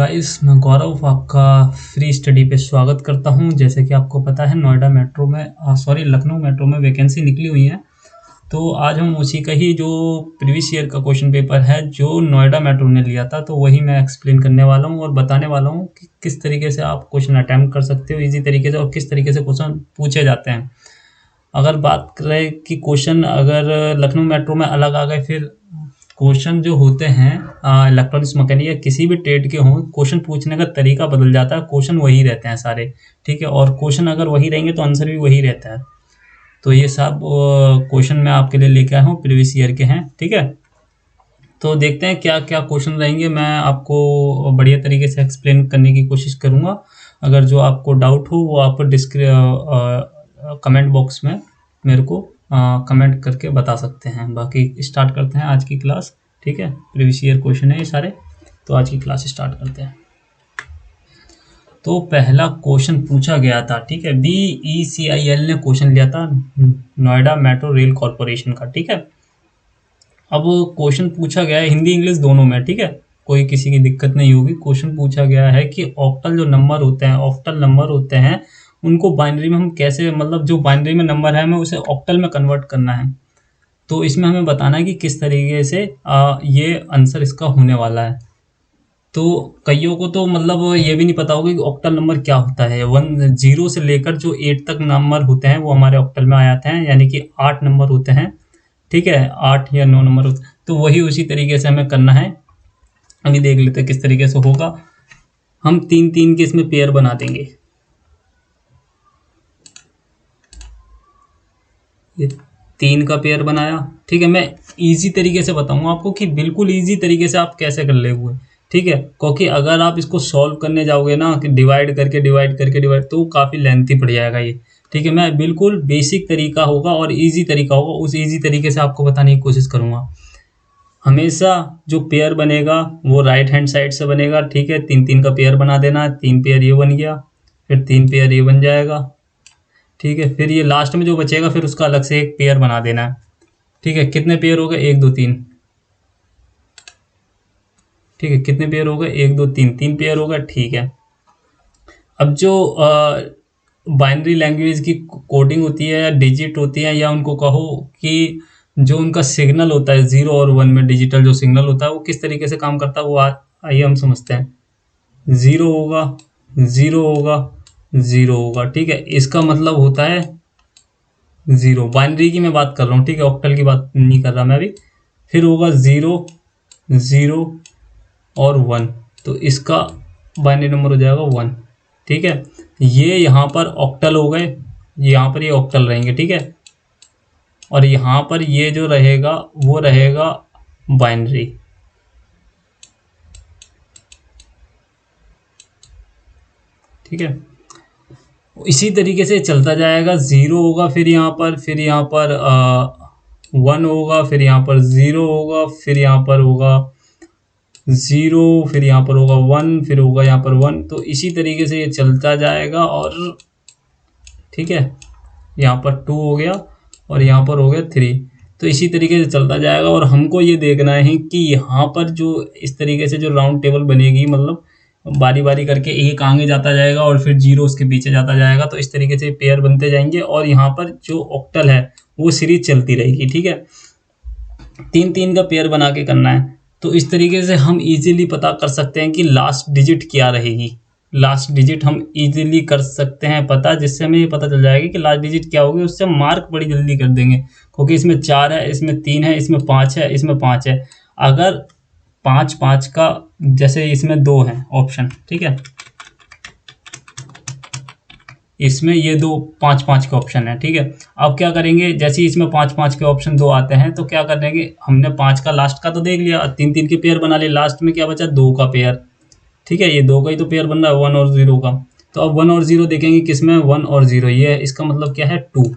Guys, मैं गौरव आपका free study पे स्वागत करता हूं। जैसे कि आपको पता है नोएडा मेट्रो में लखनऊ मेट्रो में वैकेंसी निकली हुई है। तो आज हम उसी का ही जो प्रीवियस ईयर का क्वेश्चन पेपर है जो नोएडा मेट्रो ने लिया था, तो वही मैं एक्सप्लेन करने वाला हूं और बताने वाला हूं कि किस तरीके से आप क्वेश्चन अटैम्प्ट कर सकते हो इजी तरीके से और किस तरीके से क्वेश्चन पूछे जाते हैं। अगर बात करें कि क्वेश्चन अगर लखनऊ मेट्रो में अलग आ गए, फिर क्वेश्चन जो होते हैं इलेक्ट्रॉनिक्स मैकेनिक या किसी भी ट्रेड के हों, क्वेश्चन पूछने का तरीका बदल जाता है। क्वेश्चन वही रहते हैं सारे, ठीक है। और क्वेश्चन अगर वही रहेंगे तो आंसर भी वही रहता है। तो ये सब क्वेश्चन मैं आपके लिए लेके आया हूँ, प्रीवियस ईयर के हैं, ठीक है। तो देखते हैं क्या क्या क्वेश्चन रहेंगे। मैं आपको बढ़िया तरीके से एक्सप्लेन करने की कोशिश करूँगा। अगर जो आपको डाउट हो वो आप कमेंट बॉक्स में मेरे को कमेंट करके बता सकते हैं। बाकी स्टार्ट करते हैं आज की क्लास, ठीक है। प्रीवियस ईयर क्वेश्चन है ये सारे, तो आज की क्लास स्टार्ट करते हैं। तो पहला क्वेश्चन पूछा गया था, ठीक है, BECIL ने क्वेश्चन लिया था नोएडा मेट्रो रेल कॉरपोरेशन का, ठीक है। अब क्वेश्चन पूछा गया है हिंदी इंग्लिश दोनों में, ठीक है, कोई किसी की दिक्कत नहीं होगी। क्वेश्चन पूछा गया है कि ऑक्टल जो नंबर होते हैं, ऑक्टल नंबर होते हैं, उनको बाइनरी में हम कैसे, मतलब जो बाइनरी में नंबर है हमें उसे ऑक्टल में कन्वर्ट करना है। तो इसमें हमें बताना है कि किस तरीके से ये आंसर इसका होने वाला है। तो कईयों को तो मतलब ये भी नहीं पता होगा कि ऑक्टल नंबर क्या होता है। 10 से लेकर जो 8 तक नंबर होते हैं वो हमारे ऑक्टल में आ जाते हैं, यानी कि 8 नंबर होते हैं, ठीक है, 8 या 9 नंबर होते हैं। तो वही उसी तरीके से हमें करना है। अभी देख लेते हैं किस तरीके से होगा। हम 3-3 के इसमें पेयर बना देंगे। ये 3 का पेयर बनाया, ठीक है। मैं इजी तरीके से बताऊंगा आपको कि बिल्कुल इजी तरीके से आप कैसे कर ले हुए, ठीक है। क्योंकि अगर आप इसको सॉल्व करने जाओगे ना कि डिवाइड करके तो काफ़ी लेंथी पड़ जाएगा ये, ठीक है। मैं बिल्कुल बेसिक तरीका होगा और इजी तरीका होगा, उस इजी तरीके से आपको बताने की कोशिश करूंगा। हमेशा जो पेयर बनेगा वो राइट हैंड साइड से बनेगा, ठीक है। 3-3 का पेयर बना देना है। 3 पेयर ये बन गया, फिर 3 पेयर ये बन जाएगा, ठीक है। फिर ये लास्ट में जो बचेगा फिर उसका अलग से एक पेयर बना देना है, ठीक है। कितने पेयर हो गए? 1 2 3, ठीक है। कितने पेयर हो गए? 1 2 3, 3 पेयर हो गए, ठीक है। अब जो बाइनरी लैंग्वेज की कोडिंग होती है या डिजिट होती है, या उनको कहो कि जो उनका सिग्नल होता है 0 और 1 में, डिजिटल जो सिग्नल होता है वो किस तरीके से काम करता है वो आइए हम समझते हैं। 0 होगा, 0 होगा, 0 होगा, ठीक है। इसका मतलब होता है 0, बाइनरी की मैं बात कर रहा हूँ, ठीक है, ऑक्टल की बात नहीं कर रहा मैं अभी। फिर होगा 0 0 और 1, तो इसका बाइनरी नंबर हो जाएगा 1, ठीक है। ये यहाँ पर ऑक्टल हो गए, यहाँ पर ये ऑक्टल रहेंगे, ठीक है। और यहाँ पर ये जो रहेगा वो रहेगा बाइनरी, ठीक है। इसी तरीके से चलता जाएगा। 0 होगा, फिर यहाँ पर 1 होगा, फिर यहाँ पर 0 होगा, फिर यहाँ पर होगा 0, फिर यहाँ पर होगा 1, फिर होगा यहाँ पर 1। तो इसी तरीके से ये चलता जाएगा। और ठीक है, यहाँ पर 2 हो गया और यहाँ पर हो गया 3। तो इसी तरीके से चलता जाएगा। और हमको ये देखना है कि यहाँ पर जो इस तरीके से जो राउंड टेबल बनेगी, मतलब बारी बारी करके एक आगे जाता जाएगा और फिर 0 उसके पीछे जाता जाएगा। तो इस तरीके से पेयर बनते जाएंगे और यहाँ पर जो ऑक्टल है वो सीरीज चलती रहेगी, ठीक है। 3-3 का पेयर बना के करना है। तो इस तरीके से हम इजीली पता कर सकते हैं कि लास्ट डिजिट क्या रहेगी। लास्ट डिजिट हम इजीली कर सकते हैं पता, जिससे हमें ये पता चल जाएगा कि लास्ट डिजिट क्या होगी। उससे मार्क बड़ी जल्दी कर देंगे, क्योंकि इसमें 4 है, इसमें 3 है, इसमें 5 है, इसमें 5 है। अगर 5-5 का, जैसे इसमें 2 है ऑप्शन, ठीक है, इसमें ये 2 5-5 के ऑप्शन है, ठीक है। अब क्या करेंगे, जैसे इसमें 5-5 के ऑप्शन 2 आते हैं तो क्या करेंगे, हमने 5 का लास्ट का तो देख लिया, 3-3 के पेयर बना लिए। लास्ट में क्या बचा? 2 का पेयर, ठीक है। ये 2 का ही तो पेयर बन रहा है, 1 और 0 का। तो अब 1 और 0 देखेंगे किसमें, 1 और 0, ये है। इसका मतलब क्या है? 2।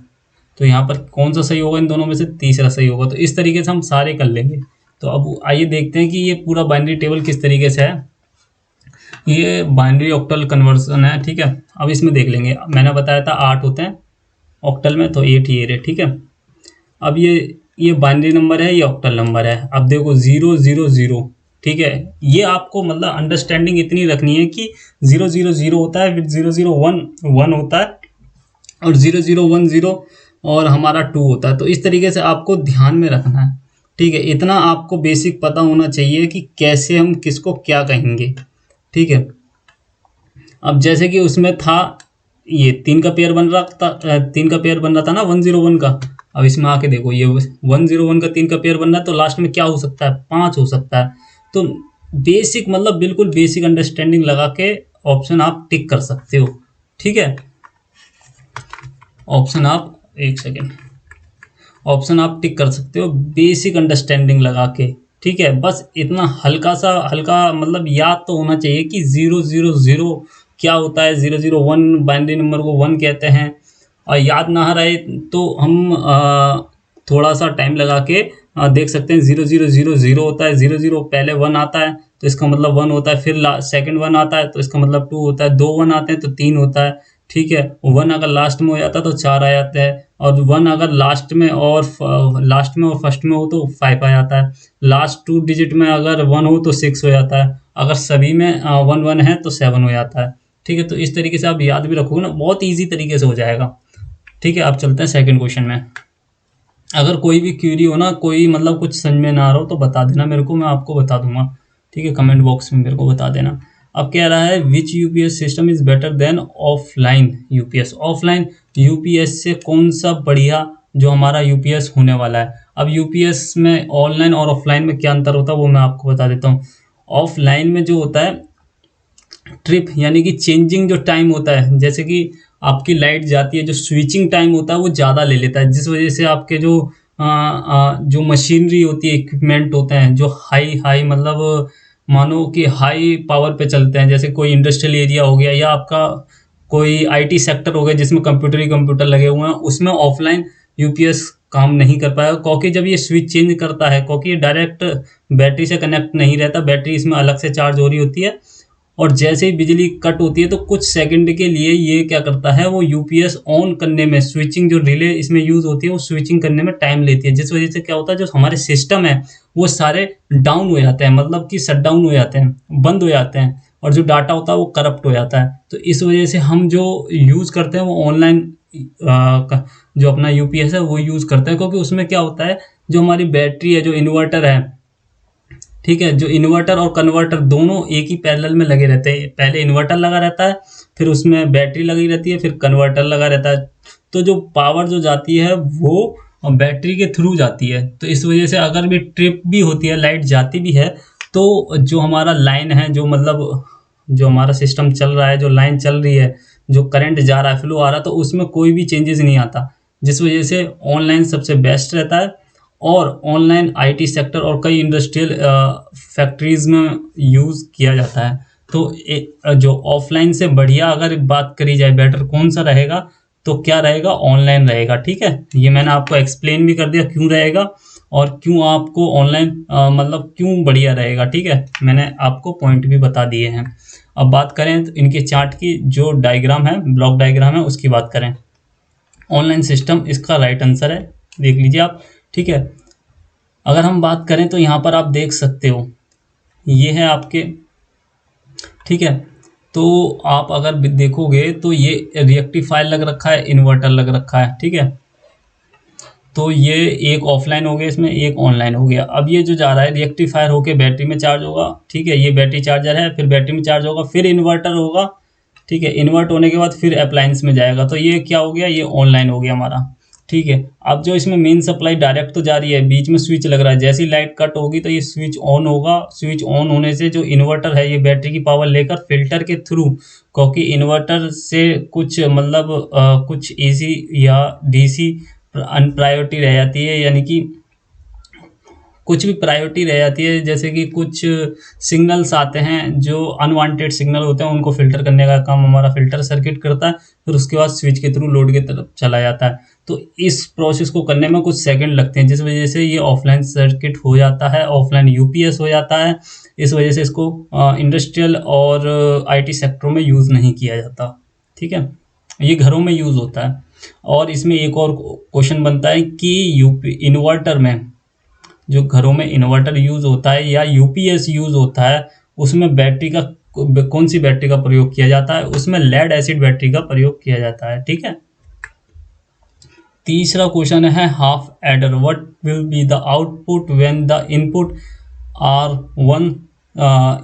तो यहाँ पर कौन सा सही होगा इन दोनों में से? तीसरा सही होगा। तो इस तरीके से हम सारे कर लेंगे। तो अब आइए देखते हैं कि ये पूरा बाइनरी टेबल किस तरीके से है। ये बाइनरी ऑक्टल कन्वर्सन है, ठीक है। अब इसमें देख लेंगे, मैंने बताया था 8 होते हैं ऑक्टल में, तो 8 ये रहे, ठीक है। अब ये बाइनरी नंबर है, ये ऑक्टल नंबर है। अब देखो 0 0 0, ठीक है, ये आपको मतलब अंडरस्टैंडिंग इतनी रखनी है कि 000 होता है, फिर 0011 होता है, और 0010 और हमारा 2 होता है। तो इस तरीके से आपको ध्यान में रखना है, ठीक है। इतना आपको बेसिक पता होना चाहिए कि कैसे हम किसको क्या कहेंगे, ठीक है। अब जैसे कि उसमें था ये 3 का पेयर बन रहा था, 3 का पेयर बन रहा था ना 101 का। अब इसमें आके देखो, ये 101 का 3 का पेयर बन रहा है, तो लास्ट में क्या हो सकता है, 5 हो सकता है। तो बेसिक मतलब बिल्कुल बेसिक अंडरस्टैंडिंग लगा के ऑप्शन आप टिक कर सकते हो, ठीक है। ऑप्शन आप एक सेकेंड, ऑप्शन आप टिक कर सकते हो बेसिक अंडरस्टैंडिंग लगा के, ठीक है। बस इतना हल्का सा, हल्का मतलब याद तो होना चाहिए कि 000 क्या होता है, 001 बाइनरी नंबर को 1 कहते हैं। और याद ना रहे तो हम थोड़ा सा टाइम लगा के देख सकते हैं। 0000 होता है, 00 पहले 1 आता है तो इसका मतलब 1 होता है, फिर सेकंड 1 आता है तो इसका मतलब 2 होता है, 2 1 आते हैं तो 3 होता है, ठीक है। 1 अगर लास्ट में हो जाता है तो 4 आ जाते हैं, और 1 अगर लास्ट में और फर्स्ट में हो तो 5 आ जाता है। लास्ट 2 डिजिट में अगर 1 हो तो 6 हो जाता है, अगर सभी में 1 1 है तो 7 हो जाता है, ठीक है। तो इस तरीके से आप याद भी रखोगे ना, बहुत ईजी तरीके से हो जाएगा, ठीक है। आप चलते हैं सेकंड क्वेश्चन में। अगर कोई भी क्वेरी हो ना, कोई मतलब कुछ समझ में ना आ रहा हो तो बता देना मेरे को, मैं आपको बता दूंगा, ठीक है। कमेंट बॉक्स में मेरे को बता देना। अब कह रहा है which UPS system is better than offline UPS. Offline UPS से कौन सा बढ़िया जो हमारा यूपीएस होने वाला है। अब यूपीएस में ऑनलाइन और ऑफलाइन में क्या अंतर होता है वो मैं आपको बता देता हूँ। ऑफलाइन में जो होता है ट्रिप यानी कि चेंजिंग जो टाइम होता है, जैसे कि आपकी लाइट जाती है, जो स्विचिंग टाइम होता है वो ज़्यादा ले लेता है, जिस वजह से आपके जो जो मशीनरी होती है, इक्विपमेंट होते हैं जो हाई हाई मतलब मानो कि हाई पावर पे चलते हैं, जैसे कोई इंडस्ट्रियल एरिया हो गया या आपका कोई आईटी सेक्टर हो गया जिसमें कंप्यूटर ही कंप्यूटर लगे हुए हैं, उसमें ऑफलाइन यूपीएस काम नहीं कर पाएगा, क्योंकि जब ये स्विच चेंज करता है, क्योंकि ये डायरेक्ट बैटरी से कनेक्ट नहीं रहता, बैटरी इसमें अलग से चार्ज हो रही होती है, और जैसे ही बिजली कट होती है तो कुछ सेकंड के लिए ये क्या करता है, वो यूपीएस ऑन करने में, स्विचिंग जो रिले इसमें यूज होती है वो स्विचिंग करने में टाइम लेती है, जिस वजह से क्या होता है जो हमारे सिस्टम है वो सारे डाउन हो जाते हैं, मतलब कि शट डाउन हो जाते हैं, बंद हो जाते हैं, और जो डाटा होता है वो करप्ट हो जाता है। तो इस वजह से हम जो यूज़ करते हैं वो ऑनलाइन जो अपना यूपीएस है वो यूज़ करते हैं, क्योंकि उसमें क्या होता है जो हमारी बैटरी है, जो इन्वर्टर है, ठीक है, जो इन्वर्टर और कन्वर्टर दोनों एक ही पैरेलल में लगे रहते हैं। पहले इन्वर्टर लगा रहता है, फिर उसमें बैटरी लगी रहती है, फिर कन्वर्टर लगा रहता है। तो जो पावर जो जाती है वो बैटरी के थ्रू जाती है। तो इस वजह से अगर भी ट्रिप भी होती है, लाइट जाती भी है, तो जो हमारा लाइन है, जो मतलब जो हमारा सिस्टम चल रहा है, जो लाइन चल रही है, जो करंट जा रहा है, फ्लो आ रहा है, तो उसमें कोई भी चेंजेस नहीं आता, जिस वजह से ऑनलाइन सबसे बेस्ट रहता है। और ऑनलाइन आईटी सेक्टर और कई इंडस्ट्रियल फैक्ट्रीज में यूज़ किया जाता है। तो जो ऑफलाइन से बढ़िया अगर बात करी जाए बेटर कौन सा रहेगा, तो क्या रहेगा, ऑनलाइन रहेगा, ठीक है। ये मैंने आपको एक्सप्लेन भी कर दिया क्यों रहेगा और क्यों आपको ऑनलाइन मतलब क्यों बढ़िया रहेगा, ठीक है। मैंने आपको पॉइंट भी बता दिए हैं। अब बात करें तो इनके चार्ट की, जो डायग्राम है, ब्लॉक डायग्राम है, उसकी बात करें। ऑनलाइन सिस्टम इसका राइट आंसर है, देख लीजिए आप, ठीक है। अगर हम बात करें तो यहाँ पर आप देख सकते हो, ये है आपके, ठीक है। तो आप अगर देखोगे तो ये रेक्टिफायर लग रखा है, इन्वर्टर लग रखा है, ठीक है। तो ये एक ऑफलाइन हो गया, इसमें एक ऑनलाइन हो गया। अब ये जो जा रहा है रेक्टिफायर होके बैटरी में चार्ज होगा, ठीक है, ये बैटरी चार्जर है, फिर बैटरी में चार्ज होगा, फिर इन्वर्टर होगा, ठीक है। इन्वर्ट होने के बाद फिर अप्लायंस में जाएगा, तो ये क्या हो गया, ये ऑनलाइन हो गया हमारा, ठीक है। अब जो इसमें मेन सप्लाई डायरेक्ट तो जा रही है, बीच में स्विच लग रहा है, जैसी लाइट कट होगी तो ये स्विच ऑन होगा, स्विच ऑन होने से जो इन्वर्टर है ये बैटरी की पावर लेकर फिल्टर के थ्रू, क्योंकि इन्वर्टर से कुछ मतलब कुछ एसी या डीसी अनप्रायोरिटी रह जाती है, यानी कि कुछ भी प्रायोरिटी रह जाती है, जैसे कि कुछ सिग्नल्स आते हैं जो अनवांटेड सिग्नल होते हैं, उनको फ़िल्टर करने का काम हमारा फ़िल्टर सर्किट करता है, फिर उसके बाद स्विच के थ्रू लोड की तरफ चला जाता है। तो इस प्रोसेस को करने में कुछ सेकंड लगते हैं, जिस वजह से ये ऑफलाइन सर्किट हो जाता है, ऑफलाइन यूपीएस हो जाता है। इस वजह से इसको इंडस्ट्रियल और आईटी सेक्टरों में यूज़ नहीं किया जाता, ठीक है, ये घरों में यूज़ होता है। और इसमें एक और क्वेश्चन बनता है कि यूपी इन्वर्टर में जो घरों में इन्वर्टर यूज़ होता है या यूपीएस यूज़ होता है, उसमें बैटरी का कौन सी बैटरी का प्रयोग किया जाता है? उसमें लेड एसिड बैटरी का प्रयोग किया जाता है। ठीक है। तीसरा क्वेश्चन है half adder, what will be the output when the input are 1,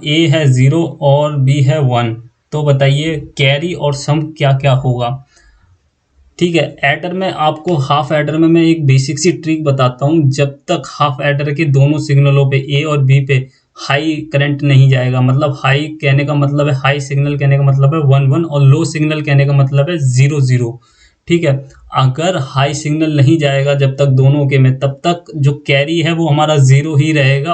A है 0 और बी है 1। तो बताइए कैरी और सम क्या क्या होगा। ठीक है। एडर में आपको हाफ एडर में मैं एक बेसिक सी ट्रिक बताता हूँ। जब तक हाफ एडर के दोनों सिग्नलों पे ए और बी पे हाई करंट नहीं जाएगा, मतलब हाई कहने का मतलब है, हाई सिग्नल कहने का मतलब है 1 1 और लो सिग्नल कहने का मतलब है 0 0। ठीक है। अगर हाई सिग्नल नहीं जाएगा जब तक दोनों के में, तब तक जो कैरी है वो हमारा 0 ही रहेगा।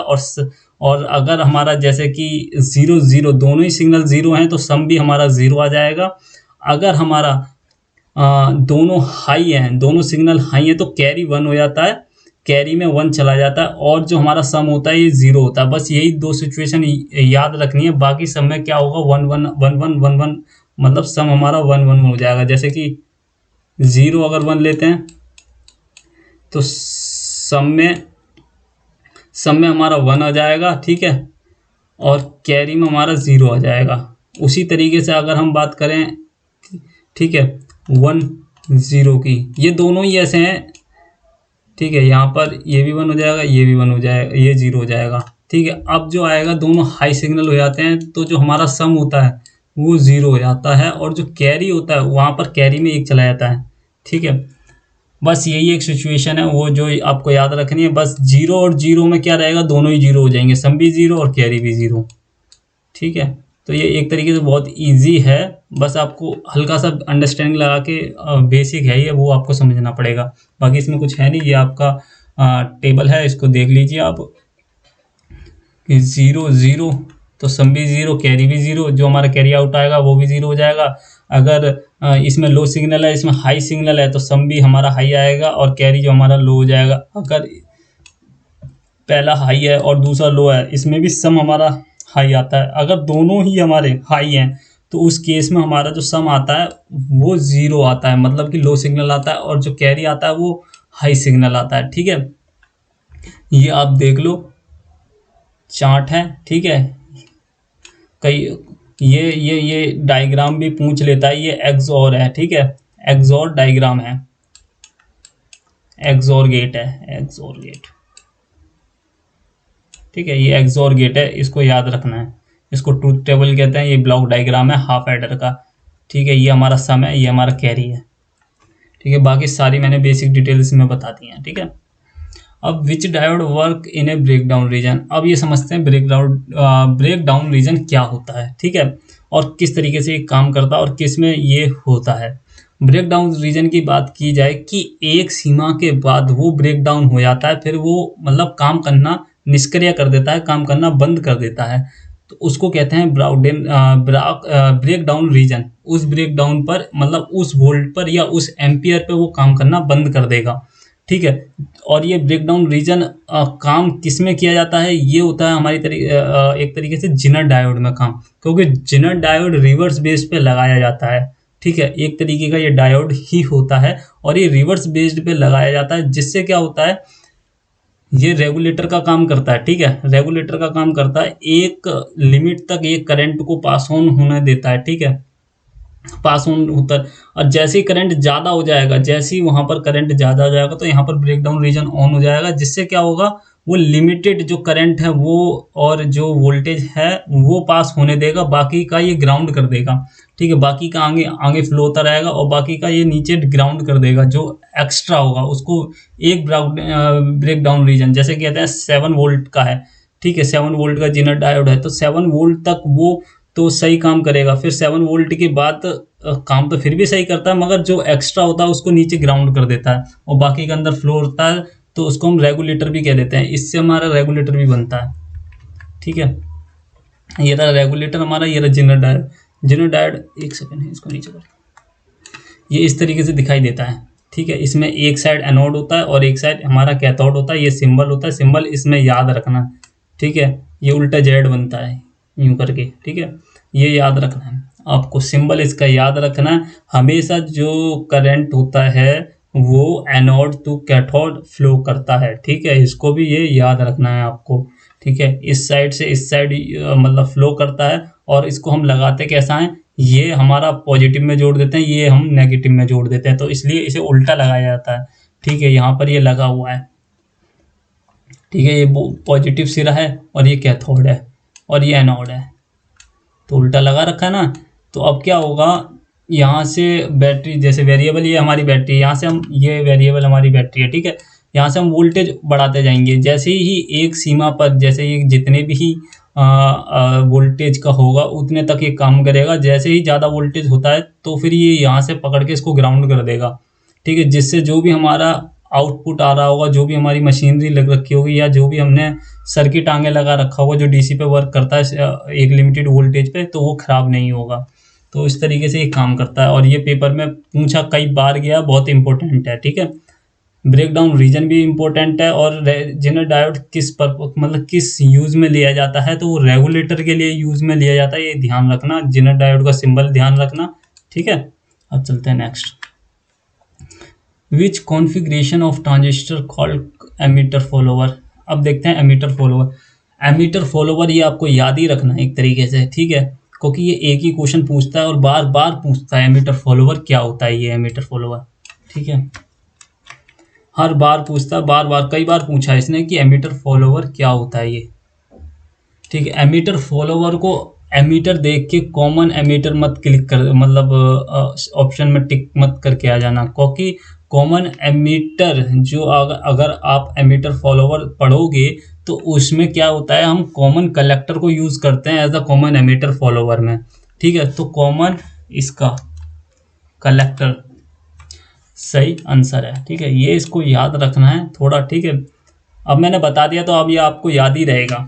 और अगर हमारा जैसे कि 0 0 दोनों ही सिग्नल 0 हैं तो सम भी हमारा 0 आ जाएगा। अगर हमारा दोनों हाई हैं, दोनों सिग्नल हाई हैं तो कैरी 1 हो जाता है, कैरी में 1 चला जाता है और जो हमारा सम होता है ये 0 होता है। बस यही दो सिचुएशन याद रखनी है। बाकी सब में क्या होगा 1 1 1 1 1 1, मतलब सम हमारा 1 1 हो जाएगा। जैसे कि 0 अगर 1 लेते हैं तो सम में हमारा 1 आ जाएगा। ठीक है। और कैरी में हमारा 0 आ जाएगा। उसी तरीके से अगर हम बात करें, ठीक है, 1 0 की, ये दोनों ही ऐसे हैं। ठीक है। यहाँ पर ये भी 1 हो जाएगा, ये भी 1 हो जाएगा, ये 0 हो जाएगा। ठीक है। अब जो आएगा दोनों हाई सिग्नल हो जाते हैं तो जो हमारा सम होता है वो 0 हो जाता है और जो कैरी होता है वहाँ पर कैरी में 1 चला जाता है। ठीक है। बस यही एक सिचुएशन है वो जो आपको याद रखनी है। बस 0 और 0 में क्या रहेगा, दोनों ही 0 हो जाएंगे, सम भी 0 और कैरी भी 0। ठीक है। तो ये एक तरीके से बहुत इजी है, बस आपको हल्का सा अंडरस्टैंडिंग लगा के, बेसिक है ये, वो आपको समझना पड़ेगा। बाकी इसमें कुछ है नहीं। ये आपका टेबल है, इसको देख लीजिए आप कि 0 0 तो सम भी 0, कैरी भी 0, जो हमारा कैरी आउट आएगा वो भी 0 हो जाएगा। अगर इसमें लो सिग्नल है, इसमें हाई सिग्नल है तो सम भी हमारा हाई आएगा और कैरी जो हमारा लो हो जाएगा। अगर पहला हाई है और दूसरा लो है, इसमें भी सम हमारा हाई आता है। अगर दोनों ही हमारे हाई हैं तो उस केस में हमारा जो सम आता है वो 0 आता है, मतलब कि लो सिग्नल आता है, और जो कैरी आता है वो हाई सिग्नल आता है। ठीक है। ये आप देख लो, चार्ट है। ठीक है। कई ये डायग्राम भी पूछ लेता है। ये एक्सओर है। ठीक है। एक्सओर डायग्राम है, एक्सओर गेट है, एक्सओर गेट। ठीक है। ये एक्सओर गेट है, इसको याद रखना है। इसको ट्रूथ टेबल कहते हैं। ये ब्लॉक डायग्राम है हाफ एडर का। ठीक है। ये हमारा सम है, ये हमारा कैरी है। ठीक है। बाकी सारी मैंने बेसिक डिटेल्स में बता दी हैं। ठीक है। अब which diode work in a breakdown region. अब ये समझते हैं ब्रेकडाउन रीजन क्या होता है। ठीक है। और किस तरीके से ये काम करता है और किस में ये होता है। ब्रेकडाउन रीजन की बात की जाए कि एक सीमा के बाद वो ब्रेकडाउन हो जाता है, फिर वो मतलब काम करना निष्क्रिय कर देता है, काम करना बंद कर देता है। तो उसको कहते हैं ब्रेकडाउन रीजन। उस ब्रेकडाउन पर मतलब उस वोल्ट पर या उस एम्पियर पे वो काम करना बंद कर देगा। ठीक है। और ये ब्रेकडाउन रीजन काम किस में किया जाता है, ये होता है हमारी एक तरीके से जिनर डायोड में काम, क्योंकि जिनर डायोड रिवर्स बेस पे लगाया जाता है। ठीक है। एक तरीके का ये डायोड ही होता है और ये रिवर्स बेस्ड पे लगाया जाता है, जिससे क्या होता है, ये रेगुलेटर का काम करता है। ठीक है। रेगुलेटर का काम करता है, एक लिमिट तक ये करंट को पास ऑन होने देता है। ठीक है। पास ऑन होता है, और जैसे ही करंट ज़्यादा हो जाएगा, जैसे ही वहाँ पर करंट ज़्यादा हो जाएगा तो यहाँ पर ब्रेकडाउन रीजन ऑन हो जाएगा, जिससे क्या होगा, वो लिमिटेड जो करंट है वो और जो वोल्टेज है वो पास होने देगा, बाकी का ये ग्राउंड कर देगा। ठीक है। बाकी का आगे आगे फ्लो होता रहेगा और बाकी का ये नीचे ग्राउंड कर देगा, जो एक्स्ट्रा होगा उसको एक ब्रेकडाउन रीजन, जैसे कहते हैं 7 वोल्ट का है। ठीक है। 7 वोल्ट का जिनर डायोड है तो 7 वोल्ट तक वो तो सही काम करेगा। फिर 7 वोल्ट के बाद काम तो फिर भी सही करता है, मगर जो एक्स्ट्रा होता है उसको नीचे ग्राउंड कर देता है और बाकी के अंदर फ्लो होता है, तो उसको हम रेगुलेटर भी कह देते हैं। इससे हमारा रेगुलेटर भी बनता है। ठीक है। ये रहा रेगुलेटर हमारा, ये रहा जिनर डायोड। जिनर डायोड, एक सेकंड है, इसको नीचे कर, ये इस तरीके से दिखाई देता है। ठीक है। इसमें एक साइड एनोड होता है और एक साइड हमारा कैथोड होता है। ये सिंबल होता है, सिंबल इसमें याद रखना। ठीक है। ये उल्टा जेड बनता है यूं करके। ठीक है। ये याद रखना है आपको, सिंबल इसका याद रखना है। हमेशा जो करंट होता है वो एनोड टू कैथोड फ्लो करता है। ठीक है, इसको भी ये याद रखना है आपको। ठीक है, इस साइड से इस साइड मतलब फ्लो करता है, और इसको हम लगाते कैसा है, ये हमारा पॉजिटिव में जोड़ देते हैं, ये हम नेगेटिव में जोड़ देते हैं, तो इसलिए इसे उल्टा लगाया जाता है। ठीक है, यहाँ पर ये लगा हुआ है। ठीक है, ये पॉजिटिव सिरा है और ये कैथोड है और ये एनोड है, तो उल्टा लगा रखा है ना। तो अब क्या होगा, यहाँ से बैटरी, जैसे वेरिएबल ये हमारी बैटरी, यहाँ से हम, ये वेरिएबल हमारी बैटरी है। ठीक है, यहाँ से हम वोल्टेज बढ़ाते जाएंगे, जैसे ही एक सीमा पर, जैसे ये जितने भी वोल्टेज का होगा उतने तक ये काम करेगा। जैसे ही ज़्यादा वोल्टेज होता है तो फिर ये यहाँ से पकड़ के इसको ग्राउंड कर देगा। ठीक है, जिससे जो भी हमारा आउटपुट आ रहा होगा, जो भी हमारी मशीनरी लग रखी होगी, या जो भी हमने सर्किट आगे लगा रखा होगा जो डीसी पे वर्क करता है एक लिमिटेड वोल्टेज पे, तो वो खराब नहीं होगा। तो इस तरीके से ये काम करता है, और ये पेपर में पूछा कई बार गया, बहुत इंपॉर्टेंट है। ठीक है, ब्रेक डाउन रीजन भी इंपॉर्टेंट है, और जेनर डायोड किस पर मतलब किस यूज में लिया जाता है, तो वो रेगुलेटर के लिए यूज में लिया जाता है, ये ध्यान रखना। जेनर डायोड का सिंबल ध्यान रखना। ठीक है, अब चलते हैं next. Which configuration of transistor called emitter follower. अब देखते हैं एमीटर फॉलोवर। एमीटर फॉलोवर ये आपको याद ही रखना है एक तरीके से। ठीक है, क्योंकि ये एक ही क्वेश्चन पूछता है और बार बार पूछता है एमीटर फॉलोवर क्या होता है, ये एमीटर फॉलोवर। ठीक है, हर बार पूछता है, बार बार कई बार पूछा है इसने कि एमीटर फॉलोवर क्या होता है ये। ठीक है, एमीटर फॉलोवर को एमीटर देख के कॉमन एमीटर मत क्लिक कर, मतलब ऑप्शन में टिक मत करके आ जाना, क्योंकि कॉमन एमीटर जो अगर आप एमीटर फॉलोवर पढ़ोगे तो उसमें क्या होता है, हम कॉमन कलेक्टर को यूज करते हैं as a common emitter follower में। ठीक है, तो कॉमन इसका कलेक्टर सही आंसर है। ठीक है, ये इसको याद रखना है थोड़ा। ठीक है, अब मैंने बता दिया तो अब ये आपको याद ही रहेगा।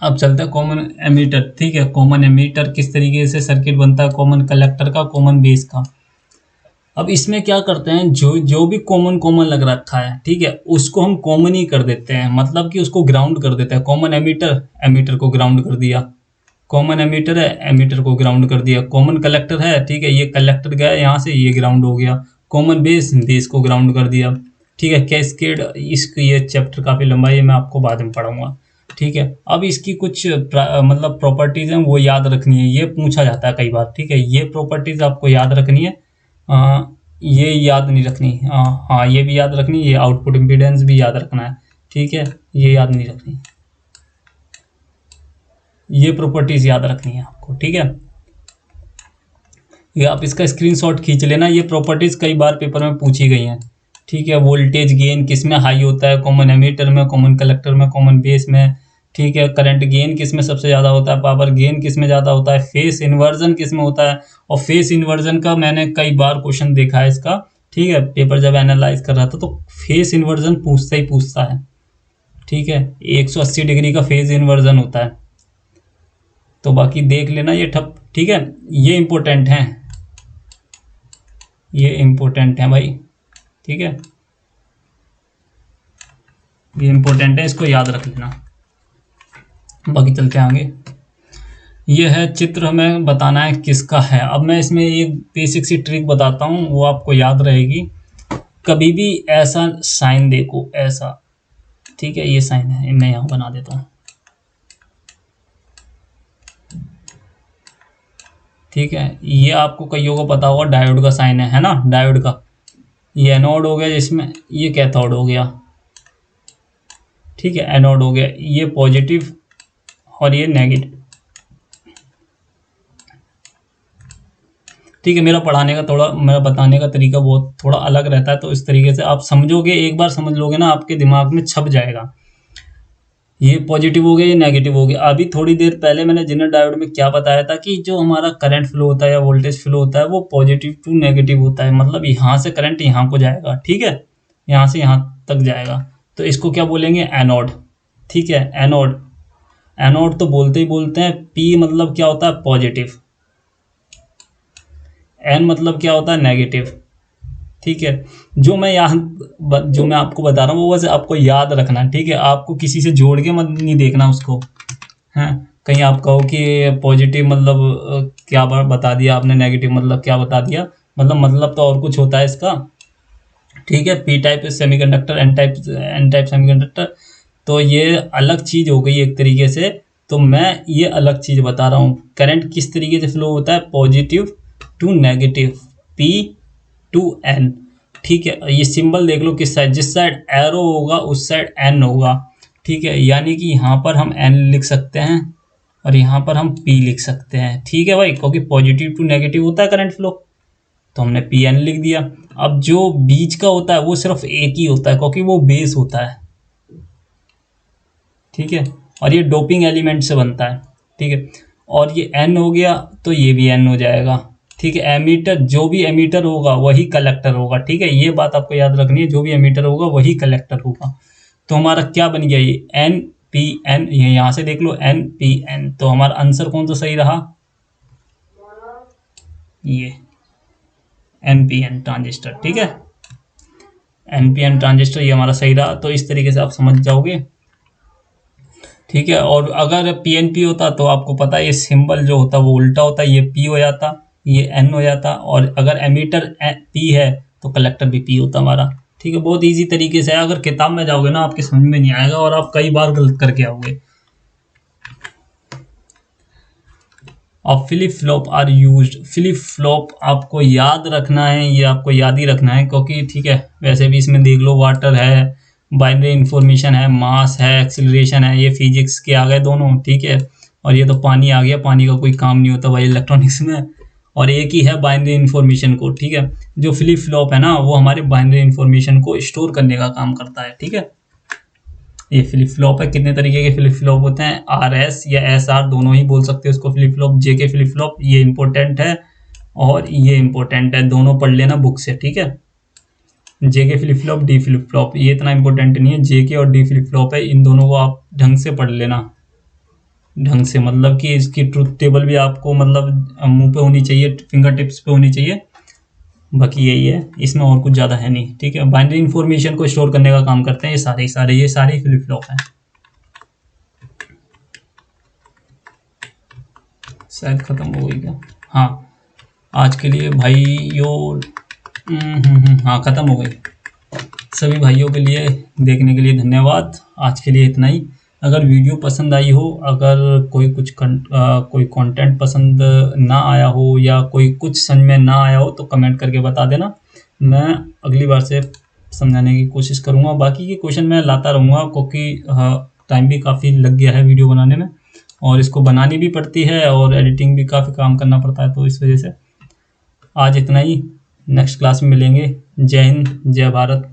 अब चलते हैं कॉमन एमीटर। ठीक है, कॉमन एमीटर किस तरीके से सर्किट बनता है, कॉमन कलेक्टर का, कॉमन बेस का। अब इसमें क्या करते हैं, जो जो भी कॉमन कॉमन लग रखा है, ठीक है, उसको हम कॉमन ही कर देते हैं, मतलब कि उसको ग्राउंड कर देते हैं। कॉमन एमीटर, एमीटर को ग्राउंड कर दिया। कॉमन एमीटर है, एमीटर को ग्राउंड कर दिया। कॉमन कलेक्टर है, ठीक है, ये कलेक्टर गया यहाँ से, ये ग्राउंड हो गया। कॉमन बेस, बेस को ग्राउंड कर दिया। ठीक है, कैस्केड, इसकी ये चैप्टर काफ़ी लंबा है, ये मैं आपको बाद में पढ़ाऊंगा। ठीक है, अब इसकी कुछ मतलब प्रॉपर्टीज हैं वो याद रखनी है, ये पूछा जाता है कई बार। ठीक है, ये प्रॉपर्टीज आपको याद रखनी है। ये याद नहीं रखनी, हाँ ये भी याद रखनी, ये आउटपुट इम्पीडेंस भी याद रखना है। ठीक है, ये याद नहीं रखनी, ये प्रॉपर्टीज याद रखनी है आपको। ठीक है, ये आप इसका स्क्रीनशॉट खींच लेना, ये प्रॉपर्टीज कई बार पेपर में पूछी गई हैं। ठीक है, वोल्टेज गेन किस में हाई होता है, कॉमन एमीटर में, कॉमन कलेक्टर में, कॉमन बेस में। ठीक है, करंट गेन किस में सबसे ज़्यादा होता है, पावर गेन किस में ज़्यादा होता है, फेस इन्वर्जन किस में होता है। और फेस इन्वर्जन का मैंने कई बार क्वेश्चन देखा है इसका। ठीक है, पेपर जब एनालाइज कर रहा था तो फेस इन्वर्जन पूछता ही पूछता है। ठीक है, 180 डिग्री का फेज इन्वर्जन होता है, तो बाकी देख लेना ये ठप। ठीक है, ये इम्पोर्टेंट है, ये इम्पोर्टेंट है भाई। ठीक है, ये इम्पोर्टेंट है, इसको याद रख लेना। बाकी चलते हैं आगे। ये है चित्र, हमें बताना है किसका है। अब मैं इसमें एक बेसिक सी ट्रिक बताता हूँ, वो आपको याद रहेगी। कभी भी ऐसा साइन देखो, ऐसा। ठीक है, ये साइन है, मैं यहाँ बना देता हूँ। ठीक है, ये आपको कईयों को पता होगा, डायोड का साइन है ना, डायोड का। ये एनोड हो गया, जिसमें ये कैथोड हो गया। ठीक है, एनोड हो गया, ये पॉजिटिव और ये नेगेटिव। ठीक है, मेरा पढ़ाने का थोड़ा, मेरा बताने का तरीका बहुत थोड़ा अलग रहता है, तो इस तरीके से आप समझोगे, एक बार समझ लोगे ना, आपके दिमाग में छप जाएगा। ये पॉजिटिव हो गया, ये नेगेटिव हो गया। अभी थोड़ी देर पहले मैंने जेनर डायोड में क्या बताया था कि जो हमारा करंट फ्लो होता है या वोल्टेज फ्लो होता है वो पॉजिटिव टू नेगेटिव होता है, मतलब यहाँ से करंट यहाँ को जाएगा। ठीक है, यहाँ से यहाँ तक जाएगा, तो इसको क्या बोलेंगे, एनोड। ठीक है, एनोड, एनोड तो बोलते ही बोलते हैं। पी मतलब क्या होता है, पॉजिटिव। एन मतलब क्या होता है, नेगेटिव। ठीक है, जो मैं आपको बता रहा हूँ वो बस आपको याद रखना है। ठीक है, आपको किसी से जोड़ के मत नहीं देखना उसको। हैं, कहीं आप कहो कि पॉजिटिव मतलब क्या बता दिया आपने, नेगेटिव मतलब क्या बता दिया, मतलब तो और कुछ होता है इसका। ठीक है। P type semiconductor, N type semiconductor. तो ये अलग चीज़ हो गई एक तरीके से। तो मैं ये अलग चीज़ बता रहा हूँ। करंट किस तरीके से फ्लो होता है, positive to negative, P to N. ठीक है, ये सिंबल देख लो किस साइड, जिस साइड एरो होगा उस साइड एन होगा। ठीक है, यानी कि यहाँ पर हम एन लिख सकते हैं और यहाँ पर हम पी लिख सकते हैं। ठीक है भाई, क्योंकि पॉजिटिव टू नेगेटिव होता है करंट फ्लो, तो हमने पी एन लिख दिया। अब जो बीच का होता है वो सिर्फ एक ही होता है, क्योंकि वो बेस होता है। ठीक है, और ये डोपिंग एलिमेंट से बनता है। ठीक है, और ये एन हो गया तो ये भी एन हो जाएगा। ठीक है, एमीटर, जो भी एमीटर होगा वही कलेक्टर होगा। ठीक है, ये बात आपको याद रखनी है, जो भी एमीटर होगा वही कलेक्टर होगा। तो हमारा क्या बन गया, ये एन पी एन, ये यहाँ से देख लो एन पी एन। तो हमारा आंसर कौन सा सही रहा, ये एन पी एन ट्रांजिस्टर। ठीक है, एन पी एन ट्रांजिस्टर ये हमारा सही रहा। तो इस तरीके से आप समझ जाओगे। ठीक है, और अगर पी एन पी होता तो आपको पता है ये सिंबल जो होता वो उल्टा होता, ये पी हो जाता, ये एन हो जाता। और अगर एमीटर पी है तो कलेक्टर भी पी होता हमारा। ठीक है, बहुत इजी तरीके से है। अगर किताब में जाओगे ना आपके समझ में नहीं आएगा और आप कई बार गलत करके आओगे। अब flip flop are used, flip flop आपको याद रखना है, ये आपको याद ही रखना है, क्योंकि ठीक है वैसे भी इसमें देख लो वाटर है, बाइनरी इंफॉर्मेशन है, मास है, एक्सिलरेशन है, ये फिजिक्स के आ गए दोनों। ठीक है, और ये तो पानी आ गया, पानी का कोई काम नहीं होता भाई इलेक्ट्रॉनिक्स में। और एक ही है बाइनरी इंफॉर्मेशन को। ठीक है, जो फ्लिप फ्लॉप है ना वो हमारे बाइनरी इंफॉर्मेशन को स्टोर करने का काम करता है। ठीक है, ये फ्लिप फ्लॉप है। कितने तरीके के फ्लिप फ्लॉप होते हैं, आर एस या एस आर दोनों ही बोल सकते हो उसको फ्लिप फ्लॉप। जे के फ्लिप फ्लॉप ये इंपॉर्टेंट है और ये इंपॉर्टेंट है, दोनों पढ़ लेना बुक से। ठीक है, जे के flip flop, D flip flop ये इतना इंपॉर्टेंट नहीं है, जे के और डी फ्लिप फ्लॉप है, इन दोनों को आप ढंग से पढ़ लेना। ढंग से मतलब कि इसकी ट्रुथ टेबल भी आपको मतलब मुंह पे होनी चाहिए, फिंगर टिप्स पे होनी चाहिए। बाकी यही है, इसमें और कुछ ज़्यादा है नहीं। ठीक है, बाइनरी इंफॉर्मेशन को स्टोर करने का काम करते हैं ये सारे फ्लिप फ्लॉप हैं। शायद ख़त्म हो गई क्या, हाँ आज के लिए भाइयों, हाँ ख़त्म हो गई। सभी भाइयों के लिए देखने के लिए धन्यवाद। आज के लिए इतना ही। अगर वीडियो पसंद आई हो, अगर कोई कंटेंट पसंद ना आया हो या कोई कुछ समझ में ना आया हो तो कमेंट करके बता देना, मैं अगली बार से समझाने की कोशिश करूँगा। बाकी के क्वेश्चन मैं लाता रहूँगा, क्योंकि टाइम भी काफ़ी लग गया है वीडियो बनाने में, और इसको बनानी भी पड़ती है और एडिटिंग भी काफ़ी काम करना पड़ता है। तो इस वजह से आज इतना ही, नेक्स्ट क्लास में मिलेंगे। जय हिंद, जय भारत।